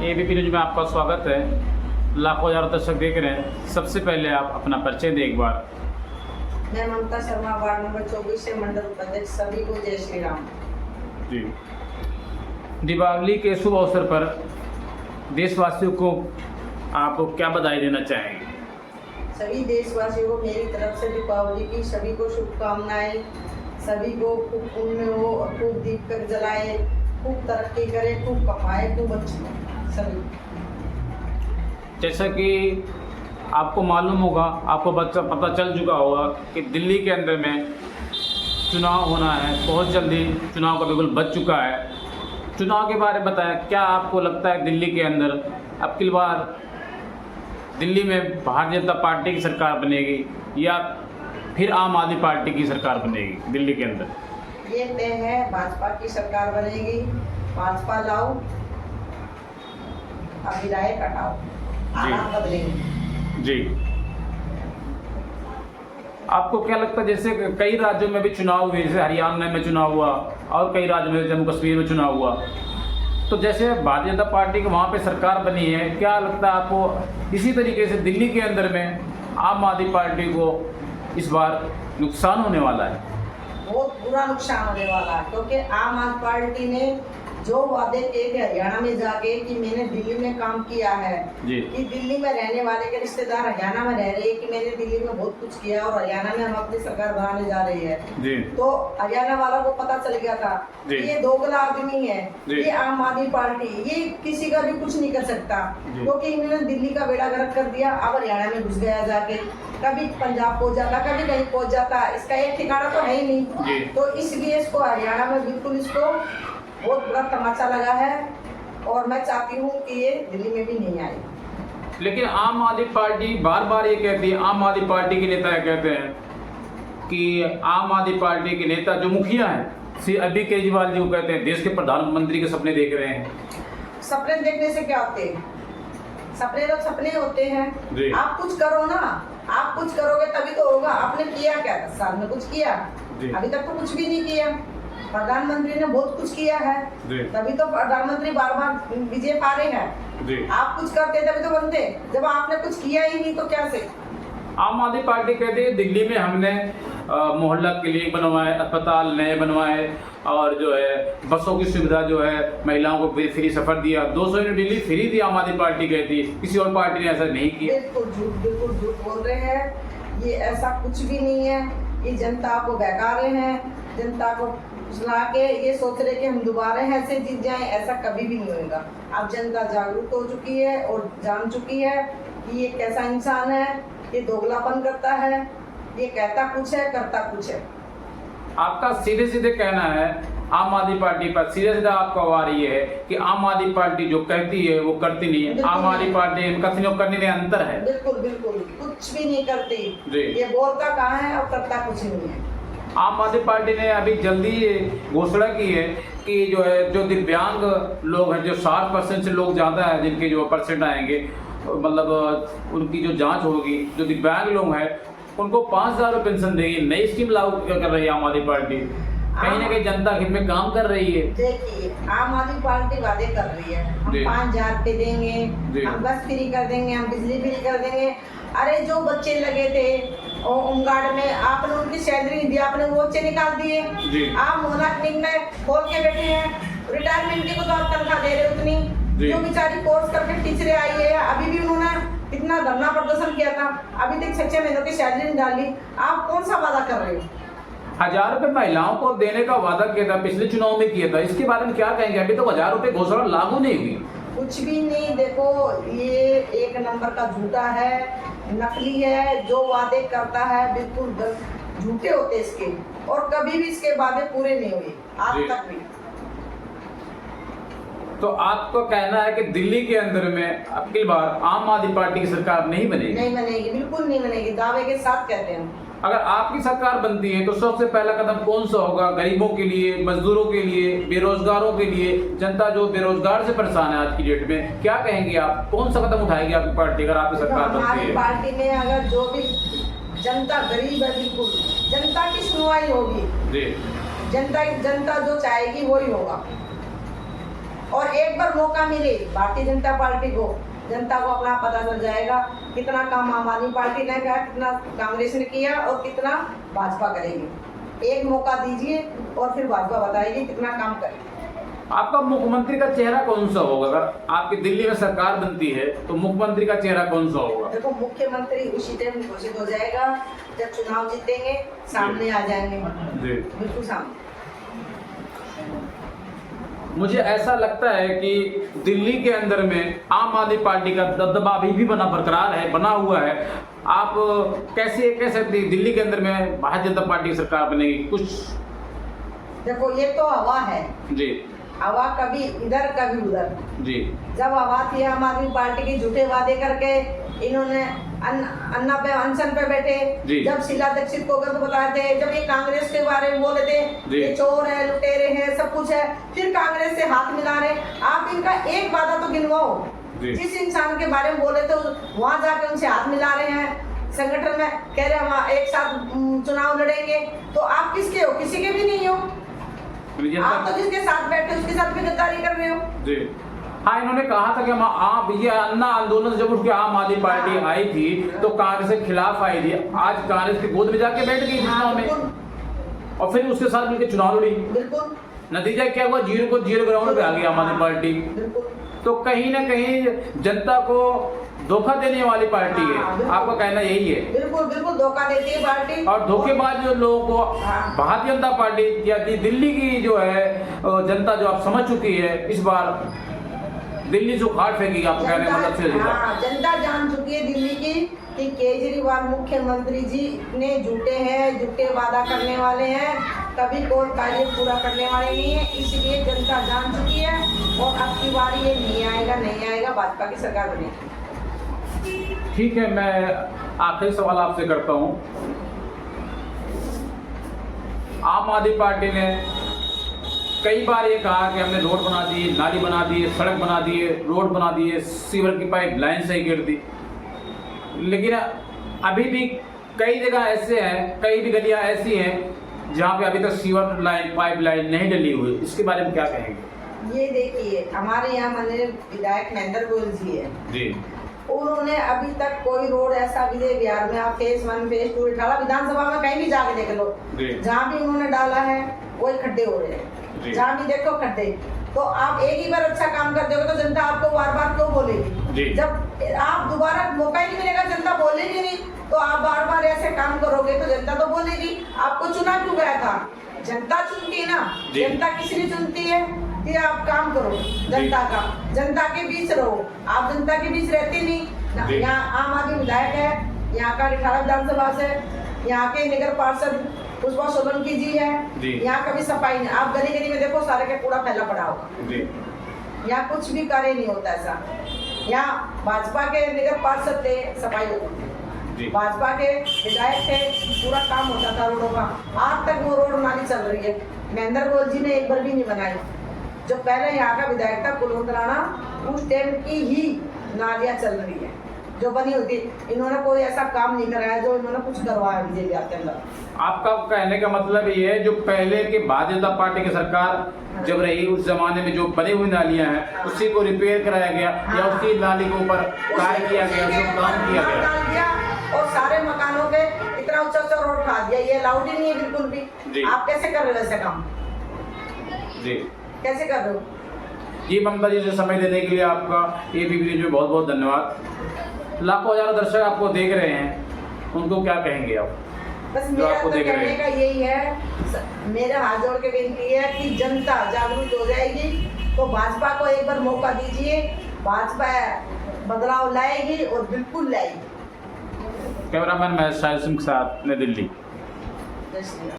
ABP news में आपका स्वागत है। लाखों हजारों दर्शक देख रहे हैं। सबसे पहले आप अपना परिचय दें एक बार। मैं ममता शर्मा, वार्ड नंबर 24 से मंडल उपाध्यक्ष। सभी को जय श्री राम जी। दीपावली के शुभ अवसर पर देशवासियों को आप क्या बधाई देना चाहेंगे? सभी देशवासियों को मेरी तरफ से दीपावली की सभी को शुभकामनाएं। सभी को खूब पुण्य हो और खूब दीपक जलाए, खूब तरक्की करे, खूब कमाए, खूब अच्छे सभी। जैसा कि आपको मालूम होगा, आपको पता चल चुका होगा कि दिल्ली के अंदर में चुनाव होना है। बहुत जल्दी चुनाव का बिल्कुल बच चुका है। चुनाव के बारे में बताएं, क्या आपको लगता है दिल्ली के अंदर अब की बार दिल्ली में भारतीय जनता पार्टी की सरकार बनेगी या फिर आम आदमी पार्टी की सरकार बनेगी दिल्ली के अंदर? ये तय है, भाजपा की सरकार बनेगी। भाजपा लाओ, अब विधायक हटाओ, हालात बदलेंगे जी। आपको क्या लगता है, जैसे कई राज्यों में भी चुनाव हुए, जैसे हरियाणा में चुनाव हुआ और कई राज्यों में, जम्मू कश्मीर में चुनाव हुआ, तो जैसे भारतीय जनता पार्टी की वहाँ पे सरकार बनी है, क्या लगता है आपको इसी तरीके से दिल्ली के अंदर में आम आदमी पार्टी को इस बार नुकसान होने वाला है? बहुत बुरा नुकसान होने वाला है, क्योंकि आम आदमी पार्टी ने जो वादे किए थे हरियाणा में जाके कि मैंने दिल्ली में काम किया है, कि दिल्ली में रहने वाले के रिश्तेदार हरियाणा में रह रहे हैं, कि मैंने दिल्ली में बहुत कुछ किया और हरियाणा में हम अपनी सरकार बनाने जा रही है। तो हरियाणा वालों को पता चल गया था कि ये दोगला आदमी है, ये आम आदमी पार्टी, ये किसी का भी कुछ नहीं कर सकता, क्योंकि इन्होंने दिल्ली का बेड़ा गर्क कर दिया। अब हरियाणा में घुस गया जाके, कभी पंजाब पहुंच जाता, कभी कहीं पहुंच जाता, इसका एक ठिकाना तो है ही नहीं। तो इसलिए इसको हरियाणा में बिल्कुल इसको बहुत बड़ा तमाचा लगा है और मैं चाहती हूँ कि ये दिल्ली में भी नहीं आए। लेकिन आम आदमी पार्टी बार बार ये कहती है, आम आदमी पार्टी के नेता कहते हैं कि आम आदमी पार्टी के नेता जो मुखिया हैं श्री अरविंद केजरीवाल जी को कहते हैं देश के प्रधानमंत्री के सपने देख रहे हैं। सपने देखने से क्या होते हैं? सपने तो सपने होते हैं। आप कुछ करो ना, आप कुछ करोगे तभी तो होगा। आपने किया क्या 10 साल में? कुछ किया? अभी तक तो कुछ भी नहीं किया। प्रधानमंत्री ने बहुत कुछ किया है, तभी तो प्रधानमंत्री बार बार विजय पा रहे हैं। आप कुछ करते तभी तो बनते, जब आपने कुछ किया ही नहीं तो क्या से? आम आदमी पार्टी कहती है दिल्ली में हमने मोहल्ला क्लिनिक बनवाए, अस्पताल नए बनवाए और जो है बसों की सुविधा जो है महिलाओं को फ्री सफर दिया। 200 यूनिट बिजली फ्री दी आम आदमी पार्टी कहती है, किसी और पार्टी ने ऐसा नहीं किया। बिल्कुल झूठ बोल रहे हैं। ये ऐसा कुछ भी नहीं है। ये जनता को बहका रहे हैं, जनता को सुना के ये सोच रहे कि हम दोबारा ऐसे जीत जाएं। ऐसा कभी भी नहीं होगा। अब जनता जागरूक हो चुकी है और जान चुकी है कि ये कैसा इंसान है, ये दोगलापन करता है, ये कहता कुछ है करता कुछ है। आपका सीधे सीधे कहना है आम आदमी पार्टी पर, सीधे सीधा आपका वार ये है कि आम आदमी पार्टी जो कहती है वो करती नहीं है। आम आदमी पार्टी कथनी और करने में अंतर है। बिल्कुल कुछ भी नहीं करती। ये बोलता कहाँ है और करता कुछ नहीं है। आम आदमी पार्टी ने अभी जल्दी घोषणा की है कि जो है जो दिव्यांग लोग हैं, जो 60% से लोग ज़्यादा है जिनके जो परसेंट आएंगे, मतलब उनकी जो जांच होगी, जो दिव्यांग लोग हैं उनको 5,000 रुपये पेंशन देगी। नई स्कीम लागू कर रही है आम आदमी पार्टी। कहीं ना कहीं जनता हित में काम कर रही है। देखिए, आम आदमी पार्टी वादे कर रही है, हम 5,000 रुपये देंगे, हम बस फ्री कर देंगे, हम बिजली फ्री कर देंगे। अरे जो बच्चे लगे थे होमगार्ड में, आपने उनकी सैलरी नहीं दी, आपने वो बच्चे निकाल दिए। आप मोहल्ला क्लिनिक में खोल के बैठे हैं। रिटायरमेंट की तो आप तनख्वाह दे रहे हो उतनी। जो बेचारी कोर्स करके टीचरें आई है, अभी भी उन्होंने कितना धरना प्रदर्शन किया था, अभी तक 6 महीनों की सैलरी नहीं डाली। आप कौन सा वादा कर रहे हो? 1,000 रुपये महिलाओं को देने का वादा किया था, पिछले चुनाव में किया था। इसके बारे में क्या कहेंगे? अभी तो 1,000 रुपये घोषणा लागू नहीं हुई। कुछ भी नहीं। देखो, ये एक नंबर का झूठा है, नकली है। जो वादे करता है बिल्कुल झूठे होते इसके, और कभी भी इसके वादे पूरे नहीं हुए आज तक भी। तो आपका कहना है कि दिल्ली के अंदर में अब की बार आम आदमी पार्टी की सरकार नहीं बनेगी? नहीं बनेगी, बिल्कुल नहीं बनेगी, दावे के साथ कहते हैं। अगर आपकी सरकार बनती है तो सबसे पहला कदम कौन सा होगा? गरीबों के लिए, मजदूरों के लिए, बेरोजगारों के लिए, जनता जो बेरोजगार से परेशान है आज की डेट में, क्या कहेंगे आप? कौन सा कदम उठाएगी आपकी पार्टी अगर आपकी सरकार बनती है? हमारी पार्टी में अगर जो भी जनता गरीब है, बिल्कुल जनता की सुनवाई होगी। जनता जो चाहेगी वही होगा। और एक बार मौका मिले भारतीय जनता पार्टी को, जनता को अपना पता चल जाएगा कितना काम आम आदमी पार्टी ने किया, कितना कांग्रेस ने किया और कितना भाजपा करेगी। एक मौका दीजिए और फिर भाजपा बताएगी कितना काम करेगी। आपका मुख्यमंत्री का चेहरा कौन सा होगा? अगर आपकी दिल्ली में सरकार बनती है तो मुख्यमंत्री का चेहरा कौन सा होगा? देखो, मुख्यमंत्री उसी टाइम घोषित हो जाएगा जब चुनाव जीतेंगे, सामने आ जाएंगे जी, बिल्कुल सामने। मुझे ऐसा लगता है कि दिल्ली के अंदर में आम आदमी पार्टी का दबदबा अभी भी बरकरार है, बना हुआ है। आप कैसे कह सकते हैं दिल्ली के अंदर में भारतीय जनता पार्टी की सरकार बनेगी? कुछ देखो, ये तो हवा है जी, हवा कभी इधर कभी उधर जी। जब हवा थी आम आदमी पार्टी की, झूठे वादे करके इन्होंने अन्ना पे अनशन पे बैठे, जब शीला दीक्षित को गलत बताए थे, जब ये कांग्रेस के बारे में बोले थे ये चोर है, लुटेरे हैं, सब कुछ है, फिर कांग्रेस से हाथ मिला रहे। आप इनका एक वादा तो गिनवाओ, जिस इंसान के बारे में बोले तो वहां जाके उनसे हाथ मिला रहे हैं, संगठन में कह रहे हम एक साथ चुनाव लड़ेंगे, तो आप किसके हो? किसी के भी नहीं हो। आप तो जिसके साथ बैठे उसके साथ भी गद्दारी कर रहे हो जी। हाँ, इन्होंने कहा था कि हम आप ये अन्ना आंदोलन जब उठ के आम आदमी पार्टी आई थी तो कांग्रेस के खिलाफ आई थी। आज कांग्रेस की गोद में जाके बैठ गई चुनाव में और फिर उसके साथ मिलकर चुनाव लड़ी। बिल्कुल। नतीजा क्या हुआ? 0 ग्राउंड पे आ गई आम आदमी पार्टी। तो कहीं ना कहीं जनता को धोखा देने वाली पार्टी है। आपका कहना यही है? बिल्कुल बिल्कुल धोखा देती है पार्टी। और धोखेबाज जो लोगों को भारतीय जनता पार्टी या दिल्ली की जो है जनता जो आप समझ चुकी है, इस बार दिल्ली से उखाड़ फेंकी। आपको कहने मतलब से जनता जान चुकी है दिल्ली की कि केजरीवाल मुख्यमंत्री जी इतने झूठे हैं, झूठे वादा करने वाले हैं, कभी कोई कार्य पूरा करने वाले नहीं है। इसलिए जनता जान चुकी है और अब की बार ये नहीं आएगा, भाजपा की सरकार बनेगी। ठीक है, मैं आखिरी सवाल आपसे करता हूँ। आम आदमी पार्टी ने कई बार ये कहा कि हमने रोड बना दिए, नाली बना दिए, सड़क बना दिए, रोड बना दिए, सीवर की पाइप लाइन सही कर दी, लेकिन अभी भी कई जगह ऐसे हैं, कई भी गलियां ऐसी हैं जहां पे अभी तक सीवर लाइन पाइप लाइन नहीं डली हुई। इसके बारे में क्या कहेंगे? ये देखिए, हमारे यहाँ माननीय विधायक महेंद्र गोयल जी है जी, उन्होंने अभी तक कोई रोड ऐसा विजय बिहार में आप फेज 1 फेज 2 अठाड़ा विधानसभा में कहीं भी जाके देख लो, जहाँ भी उन्होंने डाला है वही खड्डे हो रहे हैं, जहाँ भी देखो खड्डे। तो आप एक ही बार अच्छा काम कर दोगे तो जनता आपको बार बार क्यों बोलेगी? जब आप दोबारा मौका ही नहीं मिलेगा, जनता बोलेगी नहीं, तो आप बार बार ऐसे काम करोगे तो जनता तो बोलेगी। आपको चुना क्यों गया था? जनता चुनती है ना। जनता किस लिए चुनती है? कि आप काम करो जनता का, जनता के बीच रहो। आप जनता के बीच रहते नहीं। यहाँ आम आदमी विधायक है, यहाँ का अठाड़ा विधानसभा से, यहाँ के नगर पार्षद पुष्पा सोलंकी जी है, यहाँ कभी सफाई नहीं। आप गली गली में देखो, सारे के कूड़ा फैला पड़ा होगा, यहाँ कुछ भी कार्य नहीं होता ऐसा। यहाँ भाजपा के नगर पार्षद थे, सफाई होती, भाजपा के विधायक थे, पूरा काम होता था रोडों का। आज तक वो रोड नाली चल रही है, महेंद्र गोयल जी ने एक बार भी नहीं बनाई। जो पहले यहाँ का विधायक था कुलवंत राणा, उस टाइम की ही नालियाँ चल रही है जो बनी होती। इन्होंने कोई ऐसा काम नहीं कराया जो इन्होंने कुछ करवाया विजय बिहार के अंदर। आपका कहने का मतलब ये है जो पहले के भारतीय जनता पार्टी की सरकार जब रही उस जमाने में जो बनी हुई नालियां हैं उसी को रिपेयर कराया गया या उसी नाली के ऊपर कार्य किया गया, उसको काम किया गया और सारे मकानों पे इतना ऊंचा ऊंचा रोड खा दिया। ये अलाउड ही नहीं है बिल्कुल भी। आप कैसे कर रहे हो ऐसे काम? जी, कैसे कर रहे हो? जी, ममता जी से समय देने के लिए आपका ABP न्यूज़ में बहुत बहुत धन्यवाद। लाखों हजारों दर्शक आपको देख रहे हैं, उनको क्या कहेंगे आप? बस मेरा तो कहने का यही है, मेरे हाथ जोड़ के विनती है कि जनता जागरूक हो जाएगी तो भाजपा को एक बार मौका दीजिए। भाजपा बदलाव लाएगी और बिल्कुल लाएगी। कैमरामैन महेश सिंह के साथ नई दिल्ली।